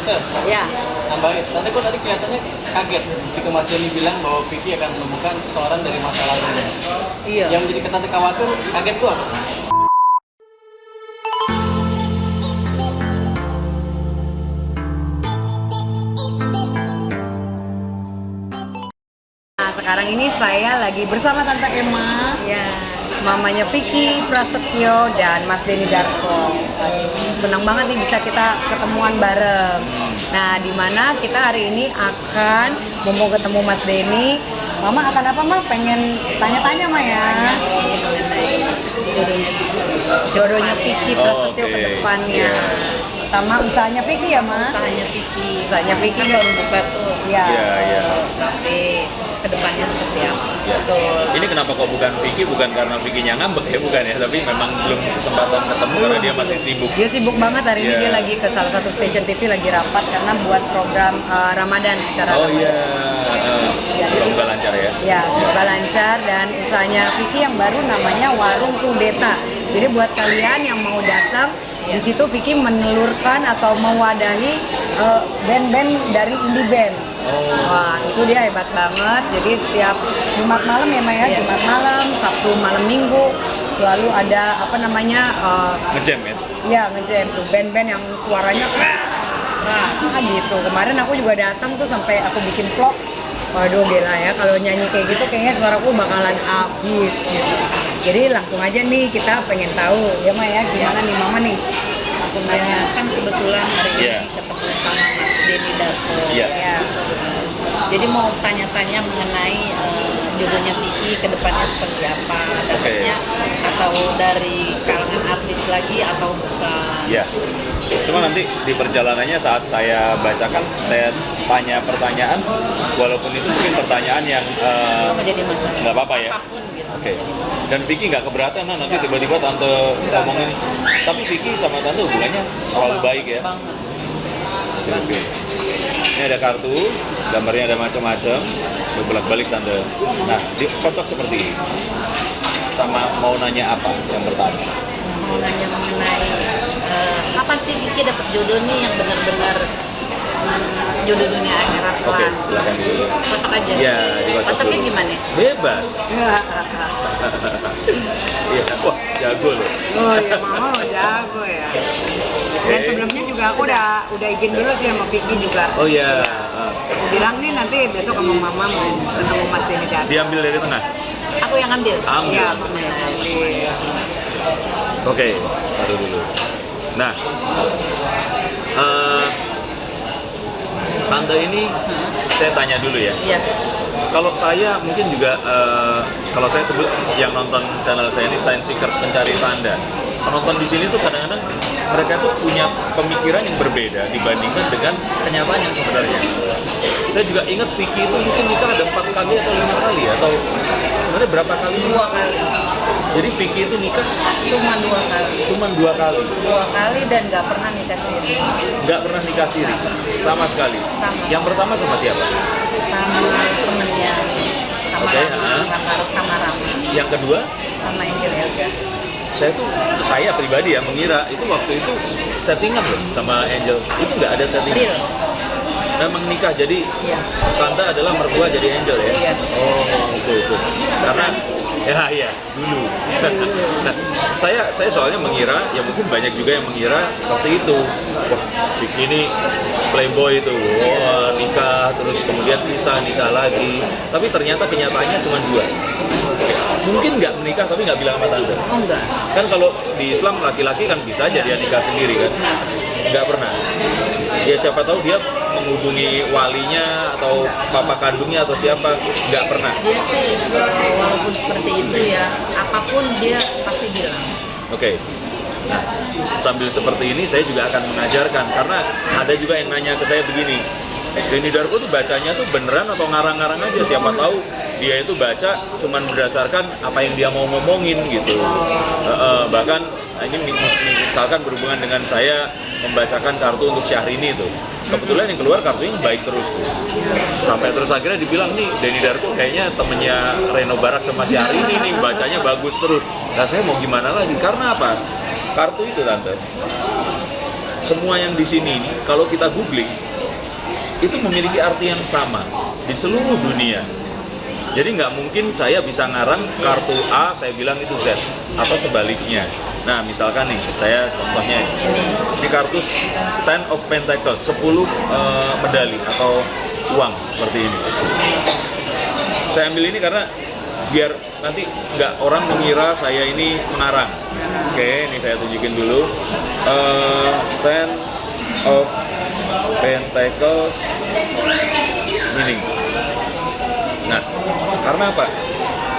Tante, Ya, nambahin. Tante kok tadi kelihatannya kaget ketika Mas Denny bilang bahwa Vicky akan menemukan seseorang dari masa lalunya. iya. Yang menjadi Tante khawatir, kaget tuh apa? Nah, sekarang ini saya lagi bersama Tante Emma, Ya. mamanya Vicky Prasetyo dan Mas Denny Darko. Senang banget nih bisa kita ketemuan bareng. Nah, di mana kita hari ini akan mau ketemu Mas Denny. Mama akan apa, Ma? Pengen tanya-tanya, Ma ya. Tanya sih mengenai jodohnya Vicky. Jodohnya Vicky Prasetyo Oke, ke depannya. iya. Sama usahanya Vicky ya, Ma? Usahanya Vicky. Usahanya Vicky kan kan? baru buka tuh. Iya. Iya. Kafe kedepannya seperti apa? Ya. Ini kenapa kok bukan Vicky? Bukan karena Vicky-nya ngambek ya, bukan ya. Tapi memang belum kesempatan ketemu karena dia masih sibuk. Dia sibuk banget hari ini, Iya. dia lagi ke salah satu stasiun TV lagi rapat karena buat program Ramadan, acara Oh Ramadan. iya, semoga lancar ya. Ya, semoga lancar. Dan usahanya Vicky yang baru namanya Warung Kudeta. Jadi buat kalian yang mau datang, di situ Vicky menelurkan atau mewadahi band-band dari indie band. Oh. Wah, itu dia hebat banget. Jadi setiap Jumat malam ya, Maya, Iya. Jumat malam, Sabtu malam Minggu selalu ada apa namanya Ngejam ya? ya ngejam tuh band-band yang suaranya gitu. Kemarin aku juga datang tuh sampai aku bikin vlog. Waduh gila ya, kalau nyanyi kayak gitu kayaknya suaraku bakalan habis gitu. Jadi langsung aja nih kita pengen tahu ya Maya, gimana nih Mama nih? Langsung Ya, nanya. kan kebetulan hari ini Iya. ketemu sama Mas Denny Darko. Iya. Ya. Jadi mau tanya-tanya mengenai jodohnya Vicky ke depannya seperti apa? Dapatnya atau dari kalangan artis lagi atau bukan? Iya. Cuma nanti di perjalanannya saat saya bacakan, saya tanya pertanyaan, walaupun itu mungkin pertanyaan yang Oh, nggak jadi masalah. nggak apa-apa ya. Apapun gitu. Oke. Dan Vicky nggak keberatan, nah nanti tiba-tiba tante ngomong ini. Tapi Vicky sama tante hubungannya selalu baik ya. Banget. Oke. Ini ada kartu, gambarnya ada macam-macam, bolak-balik tante. Nah, kocok seperti ini. Sama mau nanya apa yang pertama? Mau nanya mengenai kapan sih Vicky dapat jodoh nih yang benar-benar jodoh dunia akhirat Oke, lah. silakan dulu. Kocok aja. Iya, dikocok Kocoknya dulu. gimana? Bebas. Iya, wah jago loh. Oh iya Mama jago ya. Dan sebelumnya juga aku udah izin dulu sih sama Vicky juga. Oh iya. Aku bilang nih nanti besok sama Mama mau ketemu Mas Denny Darko. Diambil dari tengah. Aku yang ambil. Ambil. Iya, Mama yang ambil. Oke, taruh dulu. Nah, tante ini saya tanya dulu ya. Iya. Kalau saya mungkin juga, kalau saya sebut yang nonton channel saya ini Science Seekers Pencari Tanda, penonton di sini tuh kadang-kadang mereka tuh punya pemikiran yang berbeda dibandingkan dengan kenyataan yang sebenarnya. Saya juga ingat Vicky itu mungkin nikah ada 4 kali atau 5 kali atau sebenarnya berapa kali? 2 kali. Jadi Vicky itu nikah Cuma 2 kali. cuma 2 kali, 2 kali dan nggak pernah nikah siri. nggak pernah nikah siri sama sekali. Sama. Yang pertama sama siapa? Sama temennya. Sama Oke, sama Rama. Yang kedua? Sama Angel Elga. Saya pribadi ya mengira itu waktu itu settingan loh sama Angel. Itu nggak ada settingan. Real. Memang nikah, jadi Iya. tante adalah mertua jadi Angel ya? Iya. Oh, itu. Karena ya dulu. Nah, saya soalnya mengira, ya mungkin banyak juga yang mengira seperti itu. Wah, Vicky ini playboy itu, wah nikah terus kemudian pisah, nikah lagi. Tapi ternyata kenyataannya cuma 2. Mungkin nggak menikah tapi nggak bilang sama tante. Oh enggak. Kan kalau di Islam laki-laki kan bisa aja dia nikah sendiri kan? Nggak pernah. Ya siapa tahu dia menghubungi walinya atau papa kandungnya atau siapa, nggak pernah. Dia sih walaupun seperti itu ya, apapun dia pasti bilang. Oke. Nah, sambil seperti ini saya juga akan mengajarkan karena ada juga yang nanya ke saya begini. Denny Darko tuh bacanya tuh beneran atau ngarang-ngarang aja, siapa tahu dia itu baca cuman berdasarkan apa yang dia mau ngomongin gitu. Bahkan ini misalkan berhubungan dengan saya membacakan kartu untuk Syahrini itu, kebetulan yang keluar kartunya baik terus tuh. Sampai terus akhirnya dibilang nih Denny Darko kayaknya temennya Reno Barak sama Syahrini nih, bacanya bagus terus. Nah saya mau gimana lagi, karena apa? Kartu itu tante semua yang di sini ini, kalau kita googling, itu memiliki arti yang sama di seluruh dunia. Jadi nggak mungkin saya bisa ngarang kartu A, saya bilang itu Z, atau sebaliknya. Nah, misalkan nih, saya contohnya ini kartu Ten of Pentacles, 10 medali atau uang seperti ini. Saya ambil ini karena biar nanti nggak orang mengira saya ini mengarang. Oke, ini saya tunjukin dulu. Ten of Pentacles ini. Nah, karena apa?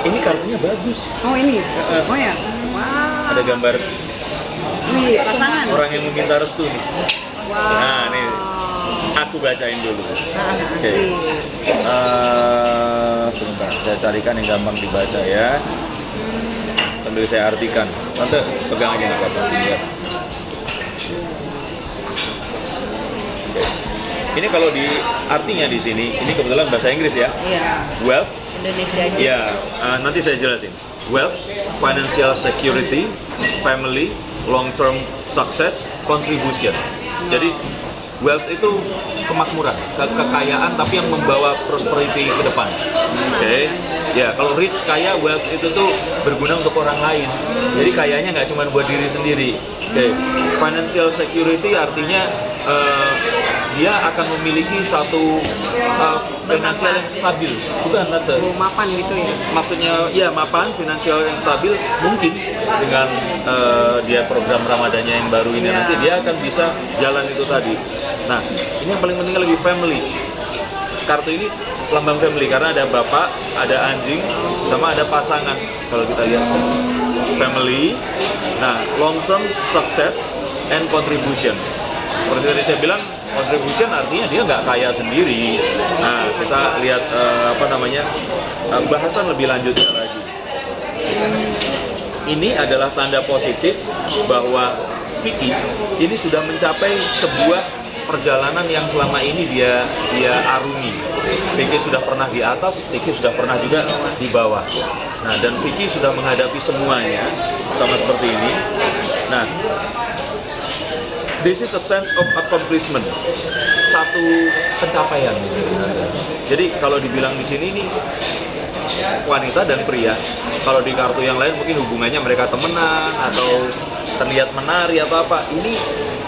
Ini kartunya bagus. Oh ini? Oh ya? Wow. Ada gambar Wih, pasangan. orang yang meminta restu nih. Wow. Nah, nih aku bacain dulu. Oke. Sebentar, saya carikan yang gampang dibaca ya. Sambil saya artikan. Tante pegang aja nih kartu lihat. Oke. Ini kalau di artinya di sini, ini kebetulan bahasa Inggris ya. Iya. Wealth. Indonesia aja. Ya, nanti saya jelasin. Wealth, financial security, family, long-term success, contribution. Jadi wealth itu kemakmuran, kekayaan tapi yang membawa prosperity ke depan. Oke. Ya, kalau rich kaya, wealth itu tuh berguna untuk orang lain. Jadi kayanya nggak cuma buat diri sendiri. Oke. Financial security artinya dia akan memiliki satu finansial yang stabil, bukan Tante? Mapan gitu ya? Maksudnya ya mapan, finansial yang stabil mungkin dengan dia program Ramadannya yang baru ini nanti dia akan bisa jalan itu tadi. Nah, ini yang paling penting lagi family. Kartu ini lambang family karena ada bapak, ada anjing, sama ada pasangan. Kalau kita lihat family, nah long term success and contribution. Seperti tadi saya bilang, contribution artinya dia nggak kaya sendiri. Nah, kita lihat bahasan lebih lanjutnya lagi. Ini adalah tanda positif bahwa Vicky ini sudah mencapai sebuah perjalanan yang selama ini dia arungi. Vicky sudah pernah di atas, Vicky sudah pernah juga di bawah. Nah, dan Vicky sudah menghadapi semuanya sama seperti ini. Nah, this is a sense of accomplishment, satu pencapaian. Jadi kalau dibilang di sini ini wanita dan pria. Kalau di kartu yang lain mungkin hubungannya mereka temenan atau terlihat menari atau apa. Ini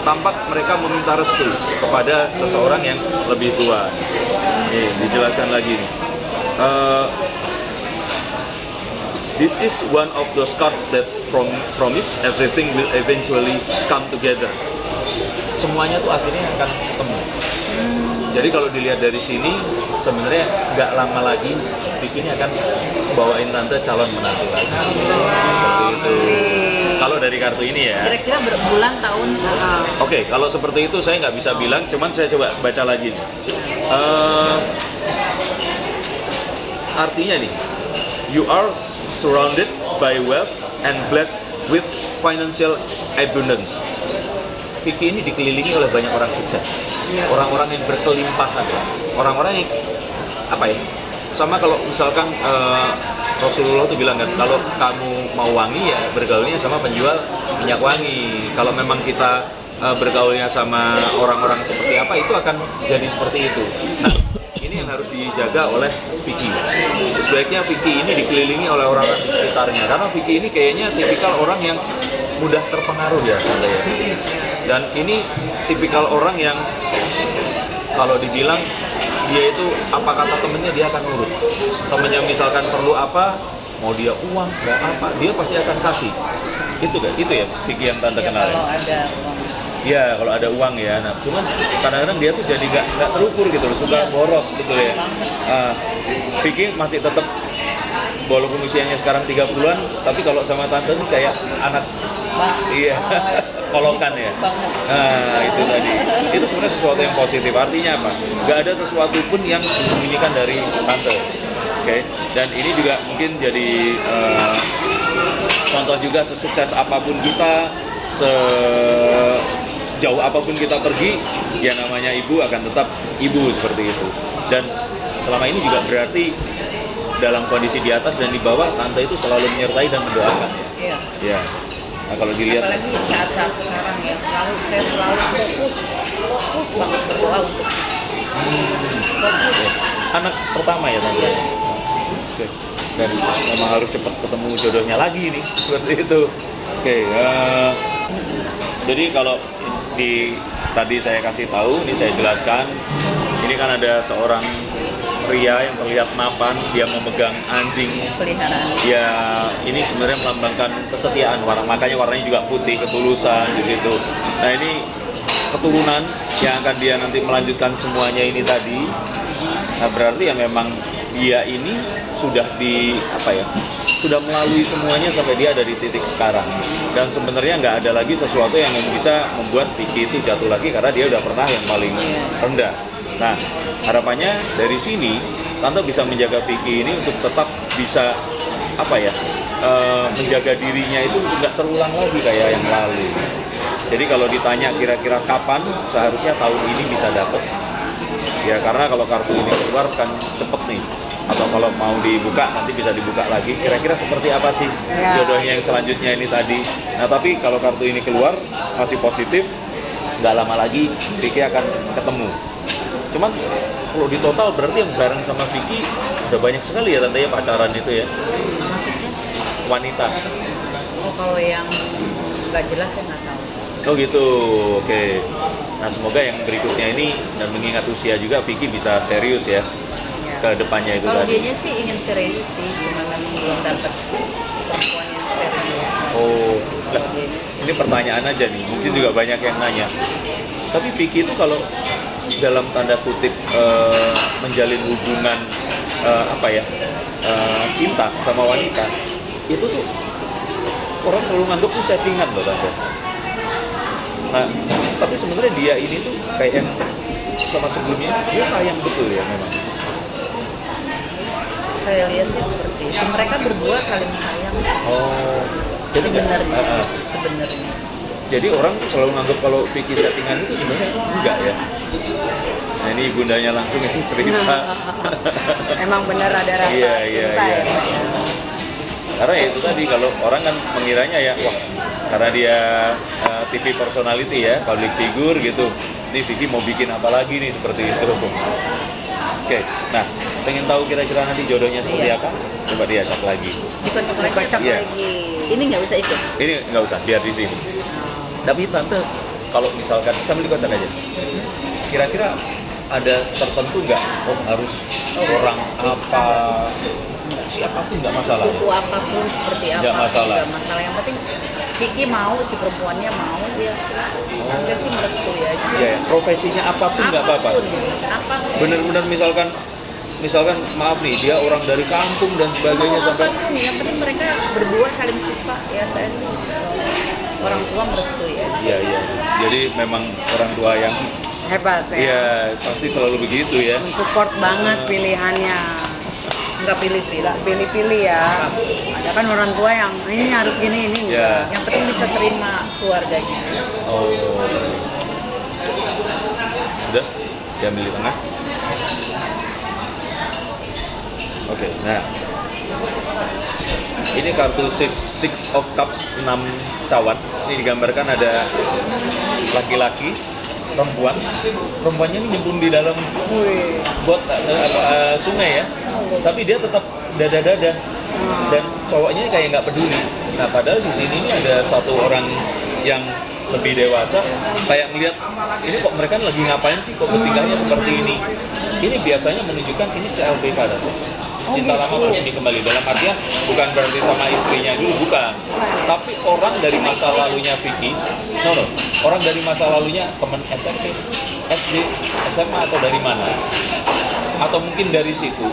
tampak mereka meminta restu kepada seseorang yang lebih tua. Nih, dijelaskan lagi nih. This is one of those cards that promise everything will eventually come together. Semuanya tuh akhirnya akan ketemu. Jadi kalau dilihat dari sini, sebenarnya nggak lama lagi Vicky ini akan bawain Tante calon menantu lagi. Seperti itu. Kalau dari kartu ini ya. Kira-kira berbulan tahun. Oke, kalau seperti itu saya nggak bisa bilang, cuman saya coba baca lagi nih. Artinya nih, you are surrounded by wealth and blessed with financial abundance. Vicky ini dikelilingi oleh banyak orang sukses, orang-orang yang berkelimpahan, orang-orang yang apa ya? Sama kalau misalkan Rasulullah tuh bilang kan, kalau kamu mau wangi ya bergaulnya sama penjual minyak wangi. Kalau memang kita bergaulnya sama orang-orang seperti apa, itu akan jadi seperti itu. Nah, ini yang harus dijaga oleh Vicky. Sebaiknya Vicky ini dikelilingi oleh orang-orang di sekitarnya, karena Vicky ini kayaknya tipikal orang yang mudah terpengaruh ya. Dan ini tipikal orang yang kalau dibilang dia itu apa kata temennya dia akan nurut. Temennya misalkan perlu apa, mau dia uang, mau apa, dia pasti akan kasih. Itu kan, itu ya Vicky yang Tante kenal. Kalau ada uang. Iya, kalau ada uang ya. Nah, cuman kadang-kadang dia tuh jadi nggak terukur gitu loh, suka boros gitu ya. Vicky masih tetap walaupun usianya sekarang 30-an, tapi kalau sama Tante nih kayak anak. Iya, kolokan ya. Nah, itu tadi. Itu sebenarnya sesuatu yang positif. Artinya apa? Nggak ada sesuatu pun yang disembunyikan dari Tante. Oke. Dan ini juga mungkin jadi contoh juga, sesukses apapun kita, sejauh apapun kita pergi, ya namanya ibu akan tetap ibu seperti itu. Dan selama ini juga berarti dalam kondisi di atas dan di bawah, Tante itu selalu menyertai dan mendoakan ya. Iya. Ya. Nah kalau dilihat, apalagi saat-saat sekarang ya, saya selalu fokus banget berdoa untuk fokus. anak pertama ya tante. Iya. Oke. Dan memang harus cepat ketemu jodohnya lagi nih, seperti itu. Oke. Jadi kalau tadi saya kasih tahu, ini saya jelaskan. Ini kan ada seorang pria yang terlihat mapan, dia memegang anjing. Peliharaan. Ya, ini sebenarnya melambangkan kesetiaan, makanya warnanya juga putih, ketulusan di situ. Nah, ini keturunan yang akan dia nanti melanjutkan semuanya ini tadi. Nah, berarti ya memang dia ini sudah sudah melalui semuanya sampai dia ada di titik sekarang. Dan sebenarnya nggak ada lagi sesuatu yang bisa membuat Vicky itu jatuh lagi karena dia udah pernah yang paling rendah. Nah, harapannya dari sini Tante bisa menjaga Vicky ini untuk tetap bisa menjaga dirinya itu tidak terulang lagi kayak yang lalu. Jadi kalau ditanya kira-kira kapan seharusnya tahun ini bisa dapat, ya karena kalau kartu ini keluar kan cepet nih. Atau kalau mau dibuka nanti bisa dibuka lagi. Kira-kira seperti apa sih jodohnya yang selanjutnya ini tadi. Nah tapi kalau kartu ini keluar masih positif, nggak lama lagi Vicky akan ketemu. Cuman kalau di total berarti yang bareng sama Vicky udah banyak sekali ya tante ya pacaran itu ya. Maksudnya? Wanita. Oh kalau yang nggak jelas saya nggak tahu. Oh gitu, oke. Nah semoga yang berikutnya ini dan mengingat usia juga Vicky bisa serius ya ke depannya itu kalau tadi. dianya sih ingin serius sih, cuma memang belum dapat perempuan yang serius. Oh, lah, Kalau dianya sih. ini pertanyaan aja nih, mungkin juga banyak yang nanya. Tapi Vicky itu kalau dalam tanda kutip menjalin hubungan cinta sama wanita, itu tuh orang selalu nganggep tuh settingan loh tante. Nah, tapi sebenarnya dia ini tuh kayak yang sama sebelumnya dia sayang betul ya memang. Saya lihat sih seperti itu. Mereka berdua saling sayang. Oh, jadi Sebenarnya. jadi orang tuh selalu nganggep kalau Vicky settingan itu sebenarnya enggak ya. Nah ini bundanya langsung yang cerita. Emang bener ada rasa cinta ya. Karena ya itu tadi kalau orang kan mengiranya ya wah karena dia TV personality ya, public figure gitu. Ini Vicky mau bikin apa lagi nih seperti itu. Oke, nah pengen tahu kira-kira nanti jodohnya seperti apa? Coba diacak lagi. Dikocok lagi. Iya. Ini nggak bisa ikut. Ini nggak usah, biar di sini. Tapi tante, kalau misalkan sambil dikocok aja, kira-kira ada tertentu nggak? Oh harus orang apa? Siapapun nggak masalah. Suku apapun seperti apa. Nggak masalah. Nggak masalah. Yang penting Vicky mau, si perempuannya mau, dia silakan. Saya sih merestui aja. Iya, profesinya apapun nggak apa-apa. Apapun. Bener-bener misalkan maaf nih dia orang dari kampung dan sebagainya sampai apapun, yang penting mereka berdua saling suka. Ya saya sih orang tua merestui ya. Iya. Jadi memang orang tua yang Hebat ya. iya pasti selalu begitu ya. Mensupport banget pilihannya. Nggak pilih-pilih. Nggak pilih-pilih ya. Ada kan orang tua yang ini harus gini ini. Iya. Yang penting bisa terima keluarganya. Oh. Udah, diambil di tengah. Oke, nah. Ini kartu Six of Cups 6 cawan. Ini digambarkan ada laki-laki, perempuannya ini nyemplung di dalam sungai ya. Tapi dia tetap dada-dada dan cowoknya kayak nggak peduli. Nah padahal di sini ini ada satu orang yang lebih dewasa kayak ngeliat ini kok mereka lagi ngapain sih kok ketiganya seperti ini. Ini biasanya menunjukkan ini CLBK kan. Cinta lama bersemi kembali dalam artian bukan berarti sama istrinya dulu, bukan, tapi orang dari masa lalunya Vicky, orang dari masa lalunya teman SMP, SD, SMA atau dari mana, atau mungkin dari situ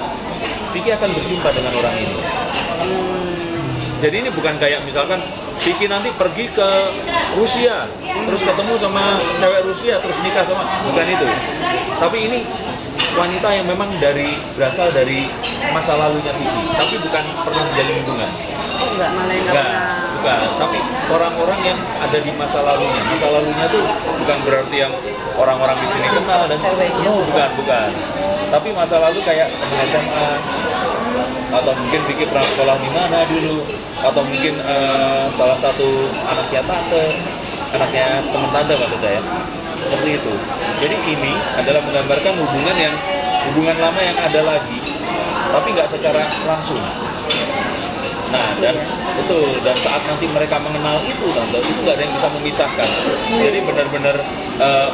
Vicky akan berjumpa dengan orang ini. Jadi ini bukan kayak misalkan Vicky nanti pergi ke Rusia terus ketemu sama cewek Rusia terus nikah sama, bukan itu, tapi ini wanita yang memang berasal dari masa lalunya Vicky, tapi bukan pernah menjalin hubungan. Oh enggak, malah yang Enggak, bukan. Tapi orang-orang yang ada di masa lalunya. Masa lalunya tuh bukan berarti yang orang-orang di sini kenal dan Ceweknya. bukan. Tapi masa lalu kayak teman SMA atau mungkin Vicky pernah sekolah di mana dulu, atau mungkin salah satu anaknya tante, anaknya teman tante maksud saya, seperti itu. Jadi ini adalah menggambarkan hubungan lama yang ada lagi, tapi nggak secara langsung. Nah, dan betul, dan saat nanti mereka mengenal itu, tante, itu nggak ada yang bisa memisahkan. Jadi benar-benar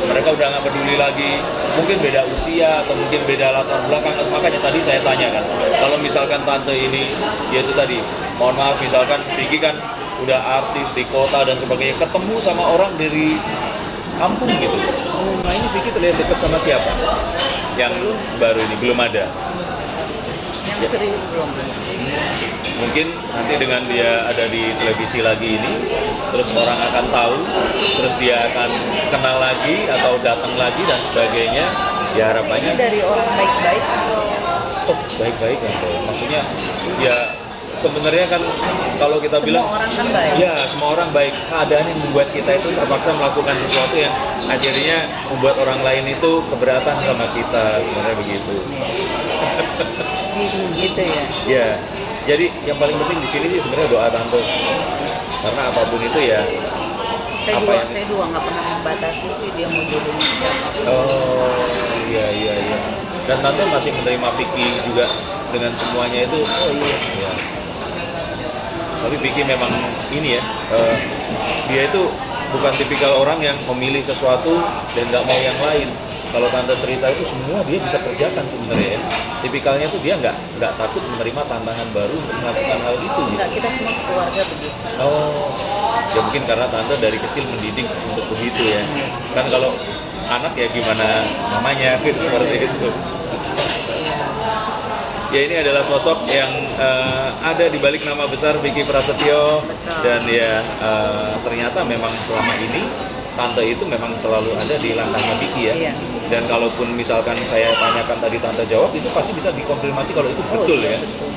mereka udah nggak peduli lagi, mungkin beda usia atau mungkin beda latar belakang. Makanya tadi saya tanyakan, kalau misalkan tante ini, yaitu tadi, mohon maaf, misalkan Vicky kan udah artis di kota dan sebagainya, ketemu sama orang dari kampung gitu. Nah ini Vicky terlihat dekat sama siapa? Yang baru ini belum ada. Yang serius belum. Mungkin nanti dengan dia ada di televisi lagi ini, terus orang akan tahu, terus dia akan kenal lagi atau datang lagi dan sebagainya. Ya harapannya. Ini dari orang baik-baik atau? Oh baik-baik kan, maksudnya ya sebenarnya kan kalau kita bilang Semua orang kan baik. ya semua orang baik. Keadaan yang membuat kita itu terpaksa melakukan sesuatu yang akhirnya membuat orang lain itu keberatan sama kita, sebenarnya begitu. Gitu ya. Ya, jadi yang paling penting di sini sih sebenarnya doa tante. Karena apapun itu ya. Saya juga nggak pernah membatasi sih dia mau jodohnya siapa. Oh iya. Dan tante masih menerima Vicky juga dengan semuanya itu. Oh iya. Ya. Tapi Vicky memang ini ya, dia itu bukan tipikal orang yang memilih sesuatu dan nggak mau yang lain. Kalau tante cerita itu semua dia bisa kerjakan sebenarnya ya. Tipikalnya tuh dia nggak takut menerima tantangan baru untuk melakukan hal itu. Gitu. Enggak, kita semua sekeluarga begitu. Oh, ya mungkin karena tante dari kecil mendidik untuk begitu ya. Kan kalau anak ya gimana namanya gitu seperti itu. Ya ini adalah sosok yang ada di balik nama besar Vicky Prasetyo. Betul. Dan ya ternyata memang selama ini tante itu memang selalu ada di langkahnya Vicky ya. Iya. Dan kalaupun misalkan saya tanyakan tadi tante jawab, itu pasti bisa dikonfirmasi kalau itu betul iya, ya. Betul.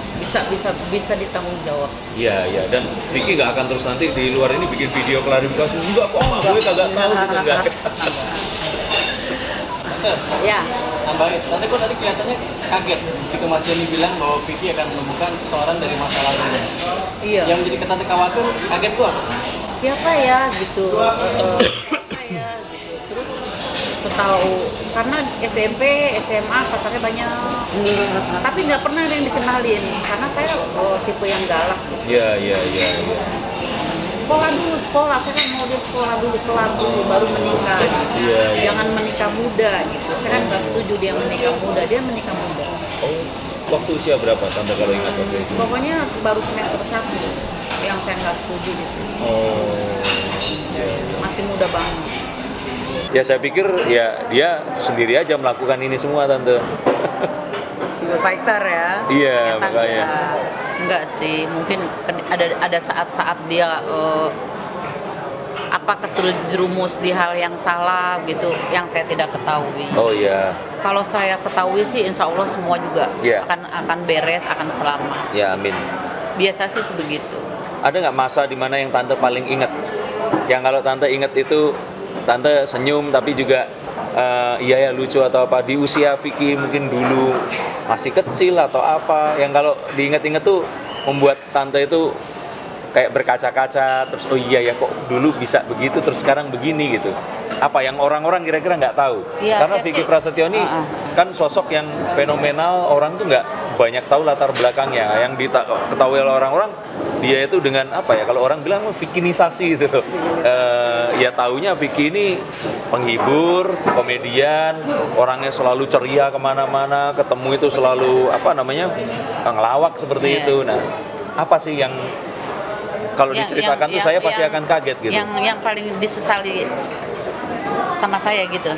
Bisa ditanggung jawab. Iya. Dan Vicky nggak akan terus nanti di luar ini bikin video klarifikasi. Enggak kok, mak gue kagak tahu gitu enggak. Ya. Tambahin, tante kok tadi kelihatannya kaget ketika Mas Joni bilang bahwa Vicky akan menemukan seseorang dari masa lalunya. Iya. Yang menjadi tante khawatir, kaget tuh apa? Siapa ya gitu. Siapa ya gitu. Terus setahu karena SMP, SMA pacarnya banyak. Tapi nggak pernah ada yang dikenalin karena saya tipe yang galak gitu. Iya. Sekolah, saya kan mau dia sekolah dulu, kelar dulu, baru menikah gitu. Iya. Jangan menikah muda gitu, saya kan nggak setuju dia menikah muda muda. Oh, waktu usia berapa tante kalau ingat waktu itu? Pokoknya baru semester 1 yang saya nggak setuju di sini, Oh, iya. masih muda banget. Ya saya pikir ya dia sendiri aja melakukan ini semua tante. Jiwa fighter ya. Iya, Ternyata makanya. enggak sih, mungkin ada saat-saat dia keterjerumus di hal yang salah gitu yang saya tidak ketahui. Oh iya. Kalau saya ketahui sih insya Allah semua juga Iya. akan beres, akan selamat. Ya amin. Biasa sih sebegitu. Ada nggak masa di mana yang tante paling ingat? Yang kalau tante ingat itu tante senyum tapi juga iya ya lucu atau apa di usia Vicky mungkin dulu masih kecil atau apa yang kalau diingat-ingat tuh membuat tante itu kayak berkaca-kaca terus oh iya ya kok dulu bisa begitu terus sekarang begini gitu. Apa yang orang-orang kira-kira nggak tahu? Iya, Karena saya Vicky sih- Prasetyo ini kan sosok yang fenomenal, orang tuh nggak banyak tahu latar belakangnya. Yang diketahui oleh orang-orang dia itu dengan apa ya? Kalau orang bilang Vickinisasi gitu. Ya taunya Vicky ini penghibur, komedian, orangnya selalu ceria kemana-mana, ketemu itu selalu apa namanya ngelawak seperti Iya. itu. Nah, apa sih yang kalau diceritakan tuh saya pasti akan kaget gitu. Yang paling disesali sama saya gitu.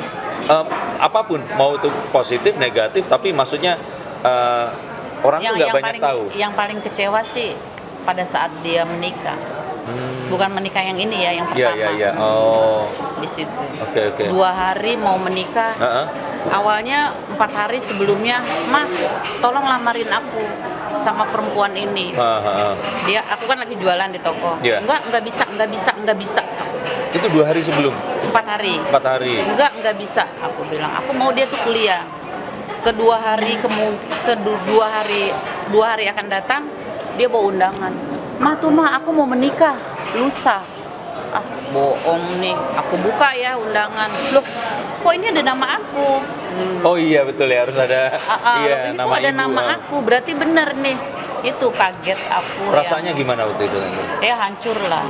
Apapun mau itu positif negatif tapi maksudnya orang tuh nggak banyak tahu. Yang paling kecewa sih pada saat dia menikah. Bukan menikah yang ini ya, yang pertama. Iya. Oh, Di situ. oke. 2 hari mau menikah. Heeh. Awalnya 4 hari sebelumnya, "Ma, tolong lamarin aku sama perempuan ini." Aku kan lagi jualan di toko. Iya. Enggak bisa. Itu 2 hari sebelum, 4 hari. 4 hari. Enggak bisa. Aku bilang, aku mau dia tuh kuliah. Kedua hari 2 hari akan datang, dia bawa undangan. Ma tuh ma, aku mau menikah lusa. Ah, bohong nih. Aku buka ya undangan. Loh, kok ini ada nama aku? Oh iya betul ya, harus ada iya, ini nama kok ada ibu. nama aku, berarti bener nih. Itu kaget aku. Rasanya gimana waktu itu? Ya hancur lah.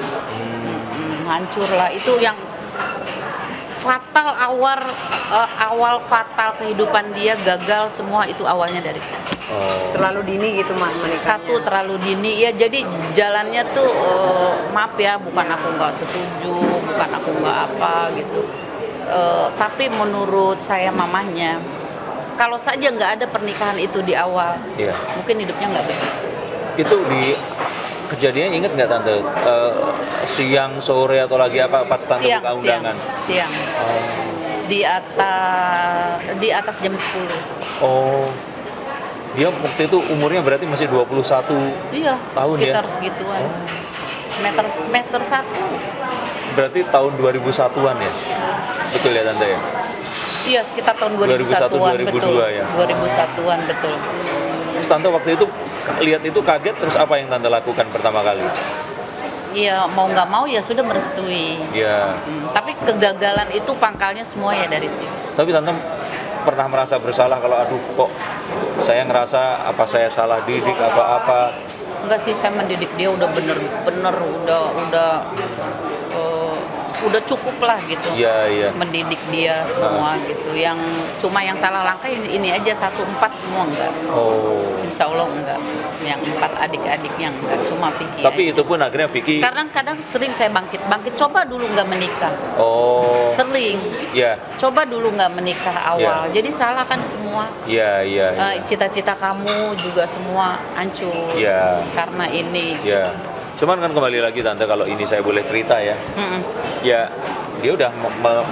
Hancur lah. Itu yang fatal, awal fatal kehidupan dia gagal semua, itu awalnya dari situ. Oh. Terlalu dini gitu menikahnya. Satu, terlalu dini ya, jadi jalannya tuh maaf ya, bukan aku nggak setuju, bukan aku nggak apa gitu. Tapi menurut saya mamahnya, kalau saja nggak ada pernikahan itu di awal, Iya. mungkin hidupnya nggak begitu. Itu di kejadiannya inget nggak tante? Siang, sore atau lagi apa pas tante buka undangan? Siang. Oh. Di atas jam 10. Oh. Dia waktu itu umurnya berarti masih 21 Iya, tahun ya? sekitar segituan. Semester 1. Berarti tahun 2001-an ya? Betul ya tante ya? Iya, sekitar tahun 2001-an, 2001, 2002 betul. ya? 2001-an, betul. Terus tante waktu itu lihat itu kaget, terus apa yang tante lakukan pertama kali? Iya, mau nggak mau ya sudah merestui. Ya. Tapi kegagalan itu pangkalnya semua ya dari sini. Tapi tante pernah merasa bersalah kalau aduh kok saya ngerasa apa saya salah didik apa-apa? Enggak sih, saya mendidik dia udah bener-bener udah cukup lah gitu. Iya, iya. Mendidik dia semua gitu. Yang cuma yang salah langkah ini aja 1-4 semua enggak. Oh. Insya Allah enggak. Yang 4 adik-adiknya enggak, cuma Vicky Tapi aja. itu pun akhirnya Vicky. Kadang sering saya bangkit, coba dulu nggak menikah. Oh. Sering. Ya. Coba dulu nggak menikah awal. Jadi salah kan semua. Iya, iya. Cita-cita kamu juga semua hancur. Iya. Karena ini. Ya. Cuman kan kembali lagi tante, kalau ini saya boleh cerita ya. Mm-mm. Ya, dia udah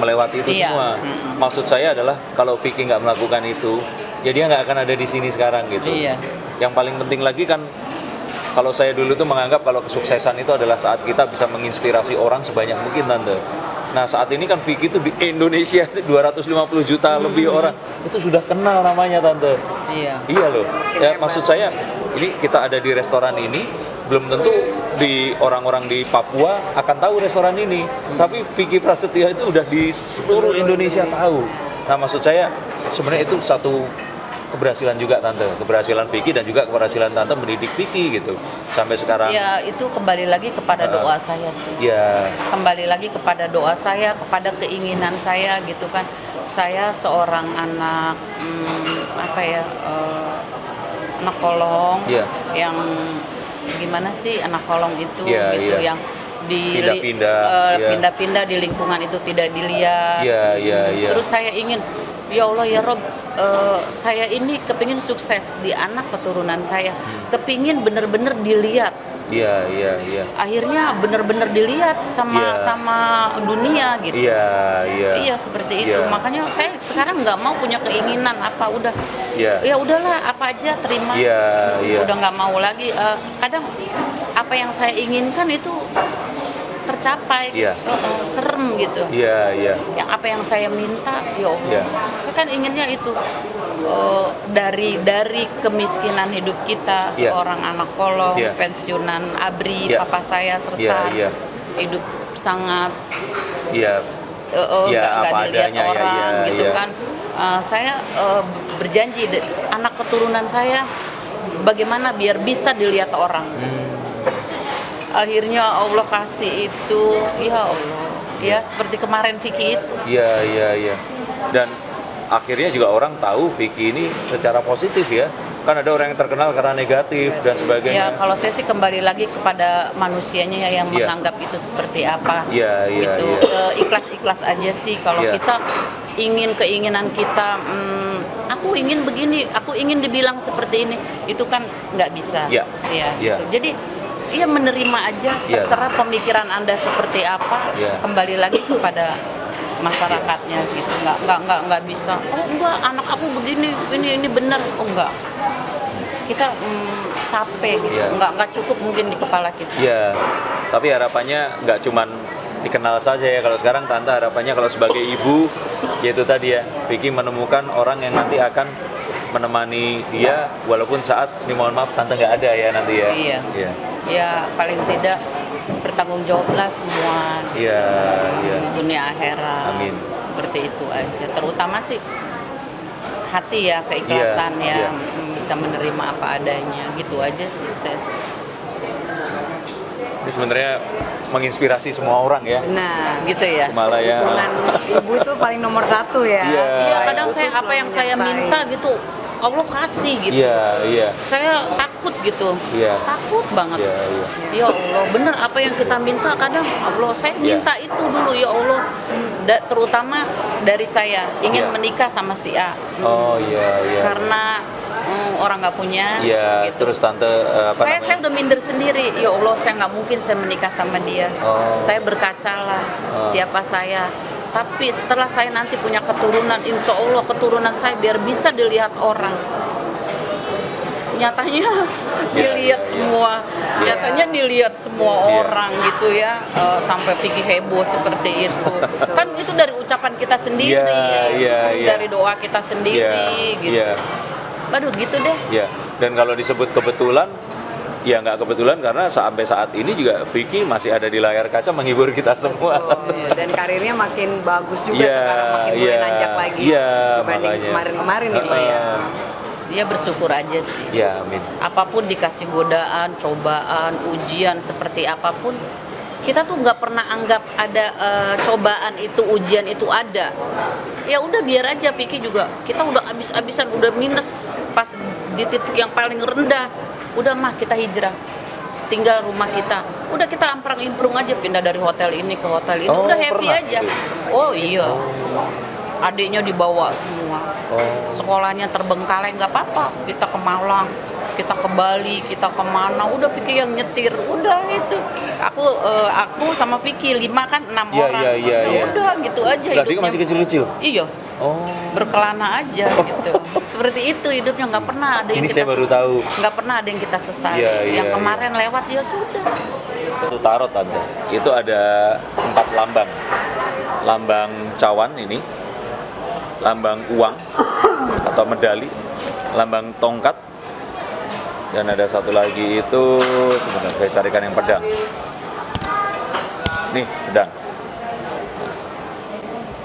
melewati itu Iya. semua. Maksud saya adalah kalau Vicky nggak melakukan itu, ya dia nggak akan ada di sini sekarang gitu. Iya. Yang paling penting lagi kan, kalau saya dulu tuh menganggap kalau kesuksesan itu adalah saat kita bisa menginspirasi orang sebanyak mungkin tante. Nah saat ini kan Vicky itu di Indonesia 250 juta lebih orang itu sudah kenal namanya tante. Iya. Iya loh. Ya maksud saya ini kita ada di restoran ini, belum tentu di orang-orang di Papua akan tahu restoran ini. Tapi Vicky Prasetya itu udah di seluruh Indonesia tahu. Nah maksud saya sebenarnya itu satu keberhasilan juga tante, keberhasilan Vicky dan juga keberhasilan tante mendidik Vicky gitu sampai sekarang. Ya itu kembali lagi kepada doa saya sih. Ya. Kembali lagi kepada doa saya, kepada keinginan saya gitu kan. Saya seorang anak anak kolong yang gimana sih anak kolong itu gitu yang pindah-pindah di lingkungan itu tidak dilihat. Terus saya ingin, ya Allah ya Rob, saya ini kepingin sukses di anak keturunan saya, kepingin bener-bener dilihat. Iya. Akhirnya bener-bener dilihat sama dunia gitu. Iya seperti itu. Makanya saya sekarang nggak mau punya keinginan apa, udah. Ya udahlah, apa aja terima. Udah nggak mau lagi. Kadang apa yang saya inginkan itu tercapai. Serem gitu. Yang apa yang saya minta, saya kan inginnya itu. Dari kemiskinan hidup kita, seorang anak kolong, pensiunan ABRI, papa saya sersan, hidup sangat nggak dilihat orang gitu kan. Saya berjanji anak keturunan saya bagaimana biar bisa dilihat orang. Akhirnya Allah kasih itu, ya Allah, ya seperti kemarin Vicky itu. Iya. Dan akhirnya juga orang tahu Vicky ini secara positif ya. Kan ada orang yang terkenal karena negatif dan sebagainya. Ya kalau saya sih kembali lagi kepada manusianya yang menganggap itu seperti apa. Gitu. Ikhlas-ikhlas aja sih kalau kita keinginan kita, aku ingin begini, aku ingin dibilang seperti ini, itu kan nggak bisa. Gitu. Jadi menerima aja, terserah pemikiran Anda seperti apa, kembali lagi kepada masyarakatnya gitu. Nggak bisa, oh enggak anak aku begini, ini benar, oh enggak, kita capek gitu. Nggak cukup mungkin di kepala kita. Tapi harapannya nggak cuman dikenal saja ya. Kalau sekarang tante harapannya kalau sebagai ibu, yaitu tadi ya, Vicky menemukan orang yang nanti akan menemani dia walaupun saat ini mohon maaf tante nggak ada ya nanti ya. Iya. Iya. Ya paling tidak bertanggung jawablah semua Iya, iya. dunia akhirat. Amin. Seperti itu aja. Terutama sih hati ya, keikhlasan Iya, ya, bisa menerima apa adanya. Gitu aja sih saya. Ini sebenarnya menginspirasi semua orang ya. Nah, Gitu ya. Malah ya. dukungan ibu itu paling nomor 1 ya. Iya. Iya, kadang Ibu saya tuh apa yang selalu saya menyertai. minta gitu, Allah kasih gitu. Iya, iya. Saya takut gitu. Iya. Takut banget. Iya, iya. Ya Allah, bener apa yang kita minta kadang Allah saya Iya. minta itu dulu ya Allah. Terutama dari saya ingin Iya. menikah sama si A. Oh iya, iya. Karena orang nggak punya. Iya, gitu. terus tante Saya udah minder sendiri. Ya Allah, saya nggak mungkin saya menikah sama dia. Oh. Saya berkacalah Oh. siapa saya. Tapi setelah saya nanti punya keturunan, insya Allah keturunan saya biar bisa dilihat orang. Nyatanya dilihat iya. semua, nyatanya dilihat semua Iya. orang gitu ya, sampai pikir heboh seperti itu. Kan itu dari ucapan kita sendiri, Iya, iya. dari doa kita sendiri, Iya, gitu. iya. Aduh gitu deh. Ya, dan kalau disebut kebetulan, ya nggak kebetulan karena sampai saat ini juga Vicky masih ada di layar kaca menghibur kita semua. Betul, iya. Dan karirnya makin bagus juga Iya, sekarang, makin mulai iya, nanjak lagi iya, dibanding makanya. kemarin-kemarin gitu ya. Dia bersyukur aja sih. Ya, amin. Apapun dikasih godaan, cobaan, ujian seperti apapun, kita tuh nggak pernah anggap ada cobaan itu, ujian itu ada. Ya udah biar aja, Vicky juga. Kita udah abis-abisan, udah minus pas di titik yang paling rendah. Udah mah kita hijrah, tinggal rumah kita. Udah kita amprang-imprung aja, pindah dari hotel ini ke hotel ini. Oh, Udah happy pernah aja. gitu? Oh iya. Adiknya dibawa semua. Oh, Sekolahnya terbengkalai nggak apa-apa, kita ke Malang, kita ke Bali, kita kemana, udah Vicky yang nyetir, udah itu. Aku sama Vicky 5 kan 6 Iya, orang. iya, iya, Ya iya. udah gitu aja berarti hidupnya. masih kecil-kecil. Iya, Oh, berkelana aja gitu. Seperti itu hidupnya, nggak pernah ada yang ini kita saya baru tahu. nggak pernah ada yang kita sesali. Iya, iya, Yang iya. kemarin lewat ya sudah. Itu tarot tante. Itu ada 4 lambang. Lambang cawan ini, lambang uang atau medali, lambang tongkat, dan ada satu lagi itu sebentar saya carikan yang pedang. Nih pedang.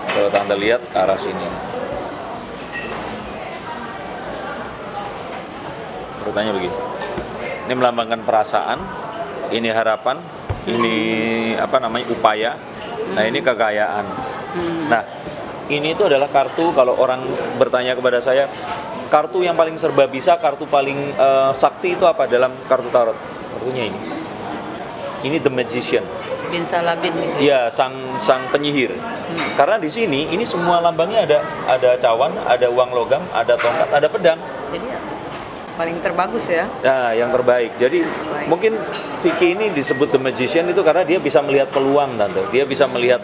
Kalau tante lihat ke arah sini. Urutannya begini. Ini melambangkan perasaan, ini harapan, ini apa namanya upaya, nah ini kekayaan. Nah, ini itu adalah kartu kalau orang bertanya kepada saya, kartu yang paling serba bisa, kartu paling sakti itu apa dalam kartu tarot? Kartunya ini. Ini The Magician. Bin Salabin gitu. Iya, sang penyihir. Karena di sini ini semua lambangnya ada cawan, ada uang logam, ada tongkat, ada pedang. Jadi ya, Paling terbagus ya. Nah, yang terbaik. Jadi mungkin Vicky ini disebut The Magician itu karena dia bisa melihat peluang, tante. Dia bisa melihat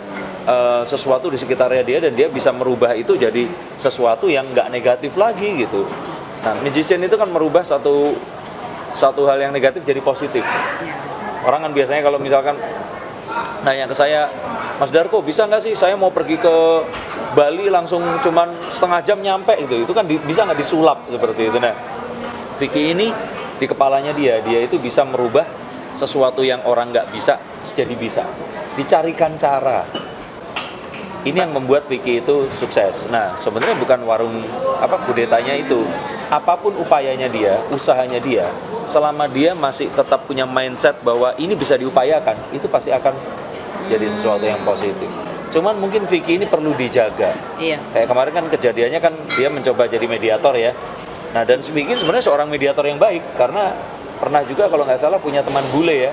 sesuatu di sekitarnya dia dan dia bisa merubah itu jadi sesuatu yang nggak negatif lagi gitu. Nah, Magician itu kan merubah satu hal yang negatif jadi positif. Orang kan biasanya kalau misalkan nanya ke saya, Mas Darko bisa nggak sih saya mau pergi ke Bali langsung cuman setengah jam nyampe gitu, itu kan bisa nggak disulap seperti itu. Nah, Vicky ini di kepalanya dia itu bisa merubah sesuatu yang orang nggak bisa jadi bisa, dicarikan cara. Ini yang membuat Vicky itu sukses. Nah, sebenarnya bukan warung kudetanya itu, apapun upayanya dia, usahanya dia, selama dia masih tetap punya mindset bahwa ini bisa diupayakan, itu pasti akan jadi sesuatu yang positif. Cuman mungkin Vicky ini perlu dijaga. iya. Kayak kemarin kan kejadiannya kan dia mencoba jadi mediator ya. Nah, dan Vicky sebenarnya seorang mediator yang baik karena pernah juga kalau nggak salah punya teman bule ya.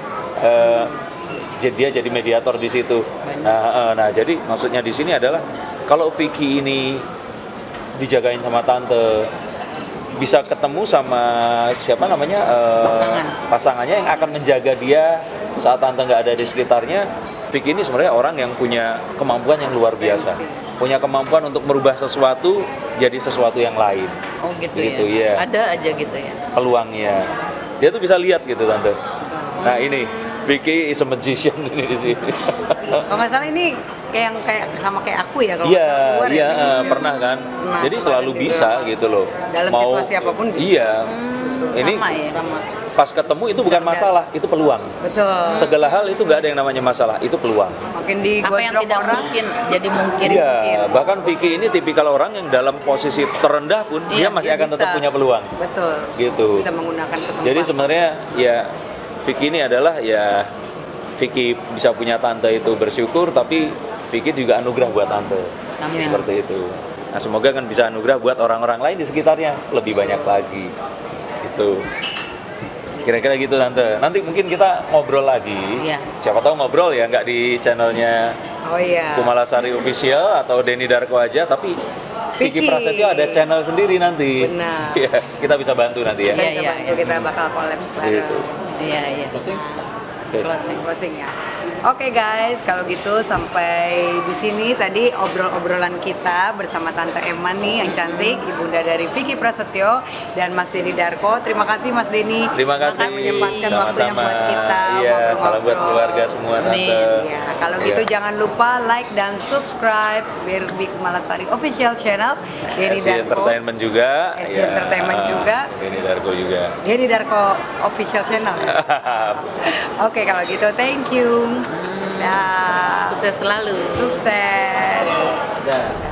Dia jadi mediator di situ. Nah, jadi maksudnya di sini adalah kalau Vicky ini dijagain sama tante, bisa ketemu sama siapa namanya pasangannya yang akan menjaga dia saat tante nggak ada di sekitarnya. Vicky ini sebenarnya orang yang punya kemampuan yang luar biasa, punya kemampuan untuk merubah sesuatu jadi sesuatu yang lain. Oh gitu, Gitu, ya. iya. Ada aja gitu ya. Peluangnya, dia tuh bisa lihat gitu tante. Nah ini Vicky is a magician ini di sini. Kalau nggak salah ini kayak yang kayak sama kayak aku ya kalau Iya, nggak keluar iya, ya. pernah kan. Pernah, Jadi kemarin selalu di bisa drama. gitu loh. Dalam situasi apapun bisa. Iya. Ini Sama ya. Sama. pas ketemu itu bukan Cerdas. masalah, itu peluang. Betul. Segala hal itu nggak ada yang namanya masalah, itu peluang. Makin Apa yang digojlok tidak orang. mungkin jadi mungkin. Iya, bahkan Vicky ini tipikal orang yang dalam posisi terendah pun dia Iya, masih dia akan tetap bisa. punya peluang. Betul. Gitu. Bisa menggunakan kesempatan. Jadi sebenarnya ya Vicky ini adalah ya Vicky bisa punya tante itu bersyukur, tapi Vicky juga anugerah buat tante. Amin. Seperti itu. Nah, semoga kan bisa anugerah buat orang-orang lain di sekitarnya lebih banyak lagi. Gitu. Kira-kira gitu tante. Nanti mungkin kita ngobrol lagi. Iya. Siapa tahu ngobrol ya nggak di channelnya Oh iya. Kumalasari Official atau Denny Darko aja, tapi Vicky Vicky. Prasetyo ada channel sendiri nanti. Benar. Iya, kita bisa bantu nanti ya. Kita Iya, bisa iya, bantu, iya. kita bakal collabs bareng. Gitu. Iya, iya. Closing? Oke. Closing. Closing ya. Oke guys, kalau gitu sampai di sini tadi obrol-obrolan kita bersama Tante Emma nih yang cantik, ibunda dari Vicky Prasetyo dan Mas Denny Darko. Terima kasih Mas Denny. Terima kasih. Menyempatkan waktunya Sama-sama. buat kita Iya, ngobrol-ngobrol. salam buat keluarga semua tante. Amin. Ya, kalau Iya. gitu jangan lupa like dan subscribe biar di Kumalasari Official Channel Denny SC Darko. Entertainment juga. SC ya. Entertainment juga. Denny Darko juga. Denny Darko Official Channel. Oke, kalau gitu thank you. Dah. Sukses selalu. Sukses. Dah.